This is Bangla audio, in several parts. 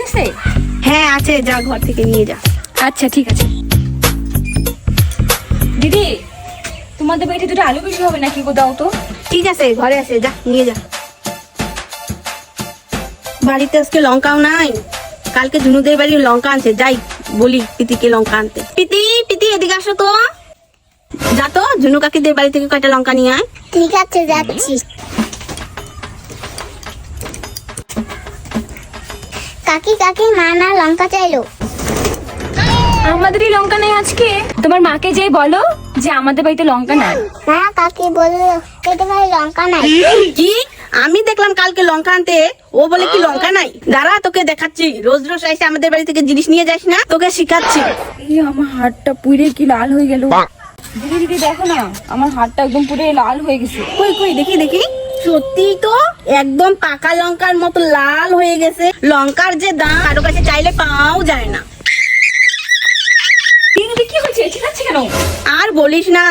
আছে? হ্যাঁ আছে, যা ঘর থেকে নিয়ে যা। আচ্ছা ঠিক আছে। দিদি, তোমাদের বাড়িতে দুটো আলু বেশি হবে নাকি গো, দাও তো। ঠিক আছে, ঘরে আছে, যা নিয়ে যা। বাড়িতে আজকে লঙ্কাও নাই, কালকে ঝুনুদের বাড়ি লঙ্কা আনছে, যাই বলি পিতিকে লঙ্কা আনতে। পিতি পিতি এদিকে আসো তো, যা তো ঝুনু কাকিদের বাড়ি থেকে কয়টা লঙ্কা নিয়ে আয়। ঠিক আছে, যাচ্ছি। কাকি কাকি, মা না লঙ্কা চাইলো। আমাদেরই লঙ্কা নেই আজকে। তোমার মাকে যেই বলো যে আমাদের বাড়িতে লঙ্কা নাই। না, কাকি বললো তোদের ভাই লঙ্কা নাই। কি? আমি দেখলাম কালকে লঙ্কা আনতে, ও বলে কি লঙ্কা নাই। দাঁড়া তোকে দেখাচ্ছি, রোজ রোজ এসে আমাদের বাড়ি থেকে জিনিস নিয়ে যাস না, তোকে শিখাচ্ছি। এই আমার হাতটা পুড়ে কি লাল হয়ে গেল। দিদি দিদি দেখো না, আমার হাতটা একদম পুরো লাল হয়ে গেছে। কই কই দেখি দেখি, সত্যি তো একদম পাকা লঙ্কার মতো লাল হয়ে গেছে। লঙ্কার যে দাম কারো কাছে চাইলে পাওয়াও যায় না। দিদি কি হয়েছে, ঠিক আছে কেন? আর বলিস না,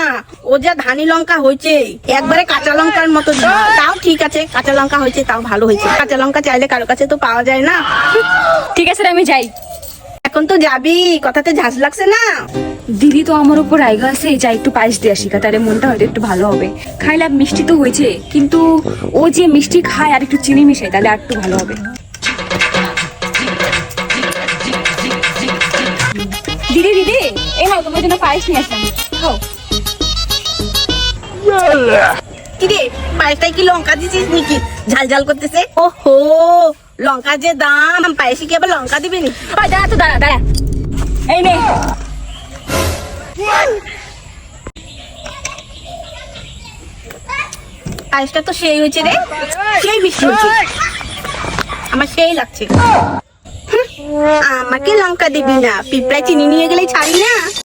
ও যা ধানি লঙ্কা হয়েছে, একবারে কাঁচা লঙ্কার মতো ঝাল। তাও ঠিক আছে, কাঁচা লঙ্কা হয়েছে তাও ভালো হয়েছে। কাঁচা লঙ্কা চাইলে কারো কাছে তো পাওয়া যায় না। ঠিক আছে আমি যাই। এখন তো যাবি, কথাতে ঝাঁজ লাগছে না? দিদি তো আমার উপর রাইগা আছে, যাই একটু পায়েস দিয়ে আসি, তাহলে মনটা হয়তো একটু ভালো হবে। খাইলাম মিষ্টি তো হয়েছে, কিন্তু ও যে মিষ্টি খায় আর একটু চিনি মিশাই, তাহলে আর একটু ভালো হবে। দিদি দিদি, এই নাও তোমার জন্য পায়েস নিয়ে আসলাম, খাও। কিরে পায়েসটাই কি লঙ্কা দিছিস নাকি? ঝাল ঝাল করতেছে। ওহো, লঙ্কা যে দাম, পায়েসে কি আবার লঙ্কা দিবি নি? ওই দাঁড়া তো, দাঁড়া দাঁড়া, এই নে। পায়েসটা তো সেই হয়েছে রে, সেই মিষ্টি হয়েছে, আমার সেই লাগছে। আমাকে লঙ্কা দিবি না, পিঁপড়ায় চিনি নিয়ে গেলে ছাড়ি না।